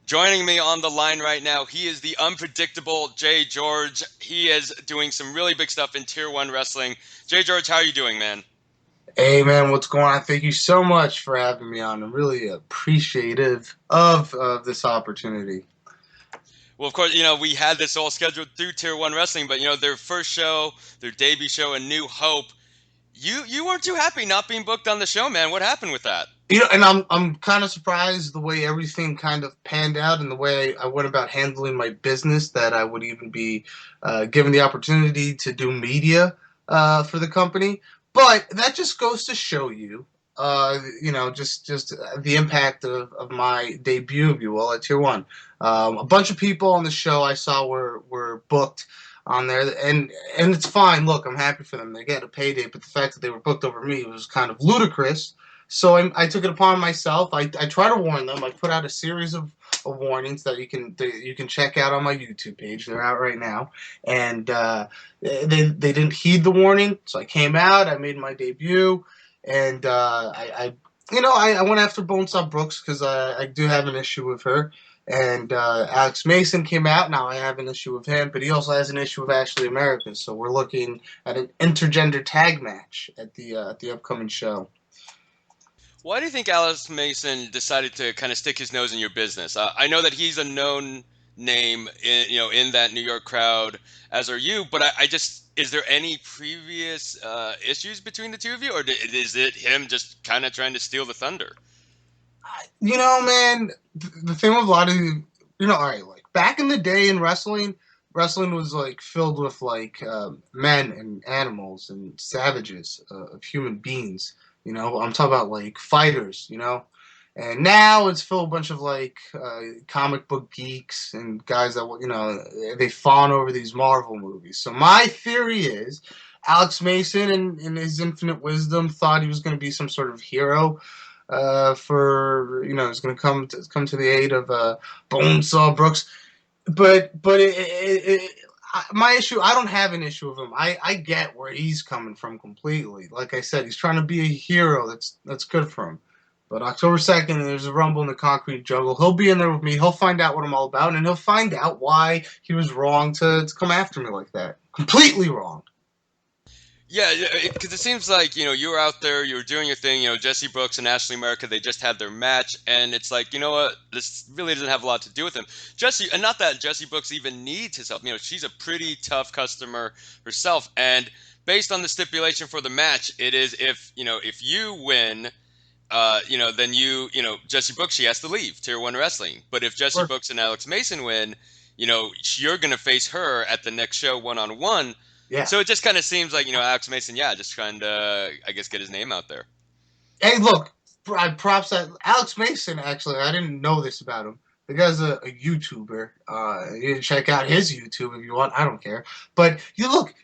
Joining me on the line right now, he is the unpredictable JGeorge. He is doing some really big stuff in Tier 1 wrestling. JGeorge, how are you doing, man? Hey man, what's going on? Thank you so much for having me on. I'm really appreciative of this opportunity. Well, of course, we had this all scheduled through Tier 1 wrestling, but, their first show, their debut show, A New Hope, you weren't too happy not being booked on the show, man. What happened with that? And I'm kind of surprised the way everything kind of panned out and the way I went about handling my business that I would even be given the opportunity to do media for the company. But that just goes to show you, just the impact of my debut, if you will, at Tier One. A bunch of people on the show I saw were booked on there, and it's fine. Look, I'm happy for them; they get a payday. But the fact that they were booked over me was kind of ludicrous. So I took it upon myself. I try to warn them. I put out a series of warnings that you can check out on my YouTube page. They're out right now, and they didn't heed the warning. So I came out. I made my debut, and I went after Bonesaw Brooks because I do have an issue with her. And Alex Mason came out. Now I have an issue with him, but he also has an issue with Ashley America. So we're looking at an intergender tag match at the upcoming show. Why do you think Alice Mason decided to kind of stick his nose in your business? I know that he's a known name in that New York crowd, as are you. But I just is there any previous issues between the two of you, or is it him just kind of trying to steal the thunder? Man, the thing with a lot of all right, like back in the day in wrestling, wrestling was like filled with like men and animals and savages of human beings. I'm talking about like fighters. And now it's filled with a bunch of like comic book geeks and guys that they fawn over these Marvel movies. So my theory is Alex Mason, in his infinite wisdom, thought he was going to be some sort of hero for he's going to come to the aid of Bonesaw Brooks. But my issue, I don't have an issue with him. I get where he's coming from completely. Like I said, he's trying to be a hero. That's good for him. But October 2nd, there's a Rumble in the Concrete Jungle. He'll be in there with me. He'll find out what I'm all about, and he'll find out why he was wrong to come after me like that. Completely wrong. Yeah, because it seems like you were out there, you were doing your thing. Jesse Brooks and Ashley America, they just had their match, and it's like, you know what, this really doesn't have a lot to do with him. Jesse, and not that Jesse Brooks even needs his help. She's a pretty tough customer herself, and based on the stipulation for the match, it is if you win, then Jesse Brooks, she has to leave Tier One Wrestling. But if Jesse Or, Brooks and Alex Mason win, you're gonna face her at the next show 1-on-1. yeah. So it just kind of seems like, Alex Mason, yeah, just trying to, I guess, get his name out there. Hey, look, props that Alex Mason. Actually, I didn't know this about him. The guy's a YouTuber. You can check out his YouTube if you want. I don't care. But you look,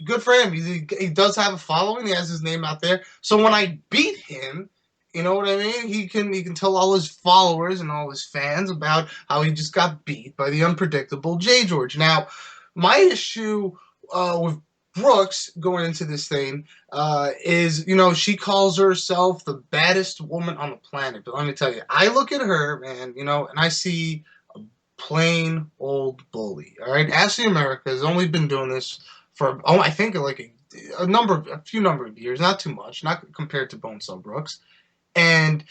good for him. He does have a following. He has his name out there. So when I beat him, you know what I mean? He can tell all his followers and all his fans about how he just got beat by the unpredictable JGeorge. Now, my issue with Brooks going into this thing is, she calls herself the baddest woman on the planet. But let me tell you, I look at her, man, and I see a plain old bully. All right, Ashley America has only been doing this for, I think, like a few number of years, not too much, not compared to Bonesaw Brooks. And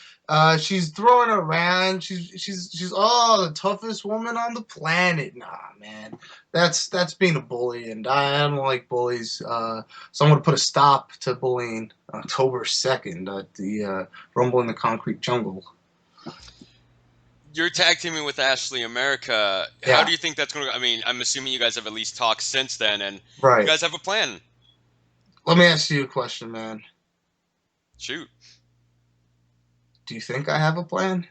she's throwing around. She's the toughest woman on the planet. Nah, man, that's being a bully, and I don't like bullies. So I'm gonna put a stop to bullying October 2nd at the Rumble in the Concrete Jungle. You're tag teaming with Ashley America. How Yeah, do you think that's going to go? I mean, I'm assuming you guys have at least talked since then, and you right. guys have a plan. Let me ask you a question, man. Shoot. Do you think I have a plan?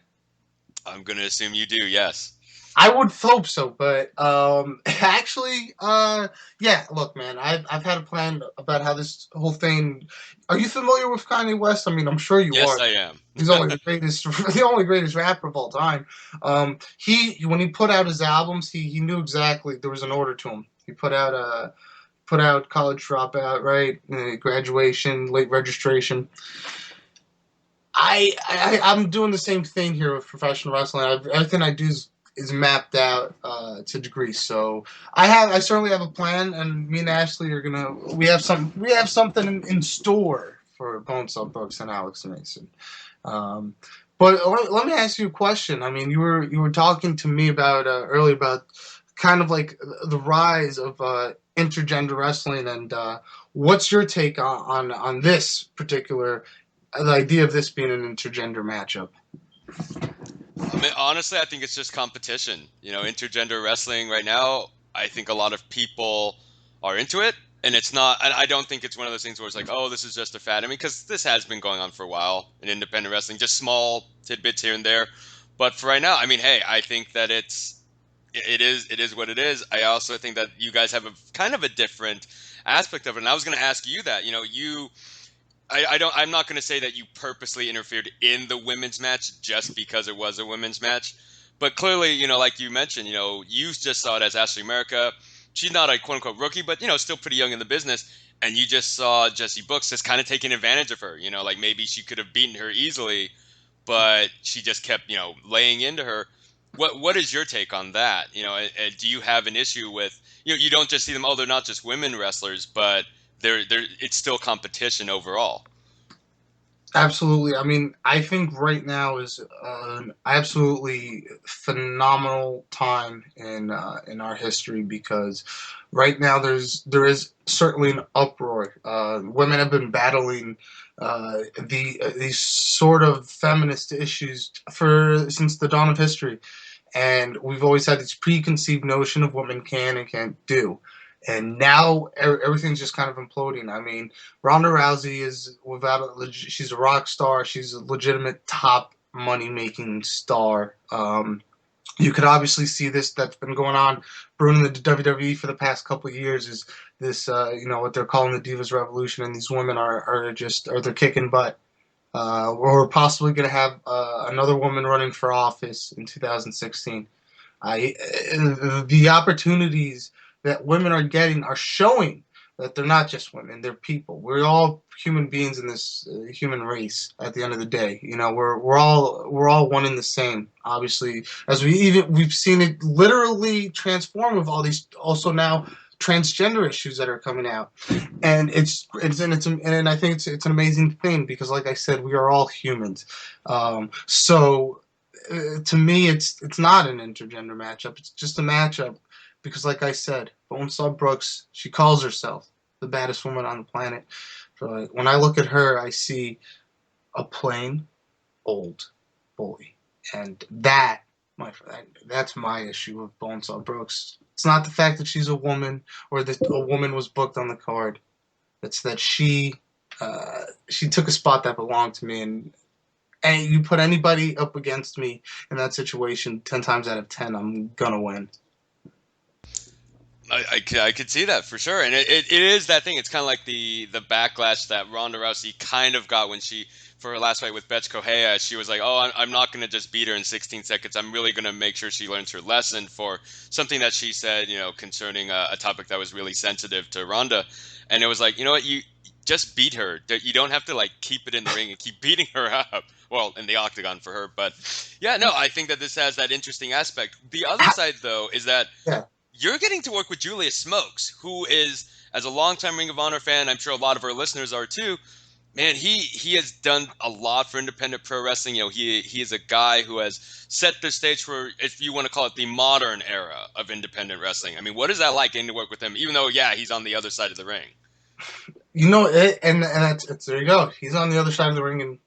I'm going to assume you do, yes. I would hope so, but actually, yeah. Look, man, I've had a plan about how this whole thing. Are you familiar with Kanye West? I mean, I'm sure you Yes, are. I am. He's only the greatest, the only greatest rapper of all time. He when he put out his albums, he knew exactly there was an order to him. He put out College Dropout, right? Graduation, late registration. I'm doing the same thing here with professional wrestling. Everything I do is is mapped out to a degree. So I certainly have a plan, and me and Ashley are gonna we have something in store for Bonesaw Brooks and Alex Mason. Um, but let me ask you a question. I mean, you were talking to me about earlier about kind of like the rise of intergender wrestling, and what's your take on this particular the idea of this being an intergender matchup? I mean, honestly, I think it's just competition. Intergender wrestling right now, I think a lot of people are into it. And it's not, and I don't think it's one of those things where it's like, oh, this is just a fad. I mean, because this has been going on for a while in independent wrestling, just small tidbits here and there. But for right now, I mean, hey, I think that it is what it is. I also think that you guys have a kind of a different aspect of it. And I was going to ask you that, I'm not going to say that you purposely interfered in the women's match just because it was a women's match, but clearly, like you mentioned, you just saw it as Ashley America. She's not a quote unquote rookie, but still pretty young in the business. And you just saw Jesse Books just kind of taking advantage of her. Like maybe she could have beaten her easily, but she just kept laying into her. What is your take on that? And do you have an issue with you don't just see them? Oh, they're not just women wrestlers, but they're it's still competition overall. Absolutely. I mean, I think right now is an absolutely phenomenal time in our history because right now there is certainly an uproar. Women have been battling these sort of feminist issues for since the dawn of history, and we've always had this preconceived notion of what men can and can't do. And now everything's just kind of imploding. I mean, Ronda Rousey is she's a rock star. She's a legitimate top money making star. You could obviously see this that's been going on brewing in the WWE for the past couple of years is this what they're calling the Divas Revolution, and these women are they're kicking butt. We're possibly going to have another woman running for office in 2016. I the opportunities that women are getting are showing that they're not just women; they're people. We're all human beings in this human race. At the end of the day, we're all one and the same. Obviously, as we've seen it literally transform with all these also now transgender issues that are coming out, and and I think it's an amazing thing because, like I said, we are all humans. So to me, it's not an intergender matchup. It's just a matchup because, like I said, Bonesaw Brooks, she calls herself the baddest woman on the planet. So when I look at her, I see a plain old bully, and my friend, that's my issue with Bonesaw Brooks. It's not the fact that she's a woman or that a woman was booked on the card. It's that she took a spot that belonged to me, and you put anybody up against me in that situation, 10 times out of 10, I'm gonna win. I could see that for sure, and it is that thing. It's kind of like the backlash that Ronda Rousey kind of got when she for her last fight with Betch Correia. She was like, "Oh, I'm not going to just beat her in 16 seconds. I'm really going to make sure she learns her lesson for something that she said, concerning a topic that was really sensitive to Ronda." And it was like, you know what, you just beat her. You don't have to like keep it in the ring and keep beating her up. Well, in the octagon for her, but yeah, no, I think that this has that interesting aspect. The other side, though, is that Yeah, you're getting to work with Julia Smokes, who is, as a longtime Ring of Honor fan, I'm sure a lot of our listeners are too. Man, he has done a lot for independent pro wrestling. He is a guy who has set the stage for, if you want to call it, the modern era of independent wrestling. I mean, what is that like getting to work with him? Even though, yeah, he's on the other side of the ring. and that's there you go. He's on the other side of the ring, and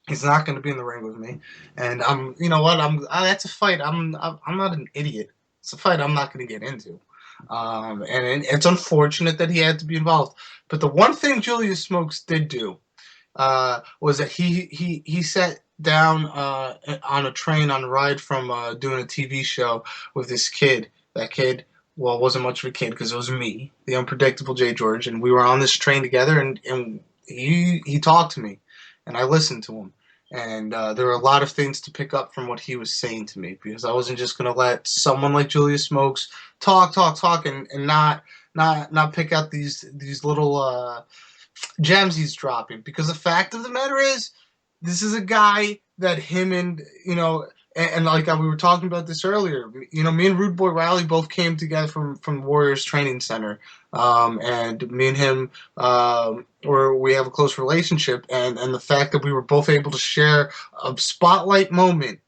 he's not going to be in the ring with me. And you know what? That's a fight. I'm not an idiot. It's a fight I'm not going to get into. And it's unfortunate that he had to be involved. But the one thing Julius Smokes did do was that he sat down on a train on a ride from doing a TV show with this kid. That kid, well, wasn't much of a kid because it was me, the unpredictable JGeorge, and we were on this train together, and he talked to me, and I listened to him. And there were a lot of things to pick up from what he was saying to me because I wasn't just going to let someone like Julius Smokes talk, and not pick out these little gems he's dropping. Because the fact of the matter is, this is a guy that him and and like we were talking about this earlier, me and Rude Boy Riley both came together from Warriors Training Center, and me and him, or we have a close relationship, and the fact that we were both able to share a spotlight moment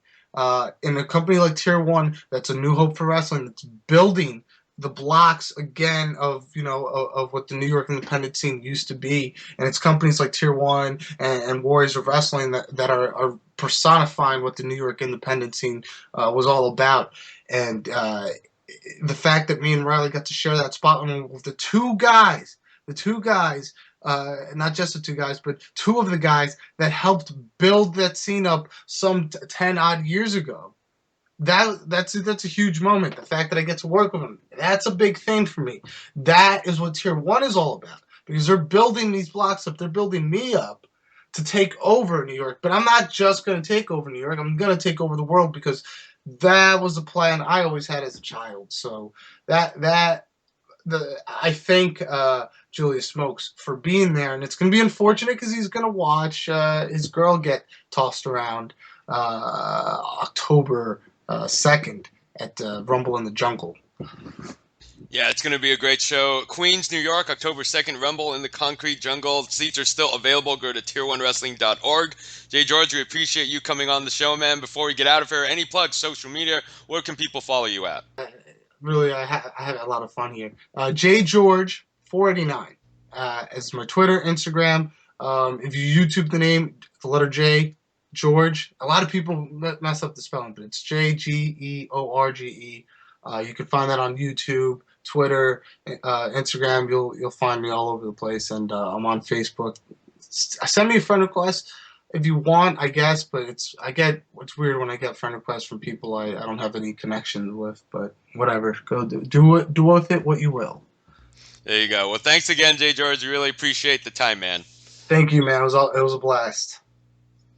in a company like Tier One, that's a new hope for wrestling, that's building the blocks again of of what the New York independent scene used to be, and it's companies like Tier One and Warriors of Wrestling that are personifying what the New York independent scene was all about. And the fact that me and Riley got to share that spotlight with the two guys, not just the two guys, but two of the guys that helped build that scene up some 10 odd years ago. That's a huge moment. The fact that I get to work with them, that's a big thing for me. That is what Tier One is all about, because they're building these blocks up. They're building me up to take over New York. But I'm not just going to take over New York. I'm going to take over the world, because that was the plan I always had as a child. So I thank Julius Smokes for being there, and it's going to be unfortunate because he's going to watch his girl get tossed around October 2nd at Rumble in the Jungle. Yeah, it's going to be a great show. Queens, New York, October 2nd, Rumble in the Concrete Jungle. Seats are still available. Go to tier1wrestling.org. Jay George, we appreciate you coming on the show, man. Before we get out of here, any plugs, social media, where can people follow you at? Really, I had a lot of fun here. JGeorge 489 is my Twitter, Instagram. If you YouTube the name, the letter J, George. A lot of people mess up the spelling, but it's JGeorge. You can find that on YouTube, Twitter, Instagram. You'll find me all over the place, and I'm on Facebook. Send me a friend request if you want, I guess. But it's weird when I get friend requests from people I don't have any connection with. But whatever, go do with it what you will. There you go. Well, thanks again, Jay George. We really appreciate the time, man. Thank you, man. It was a blast.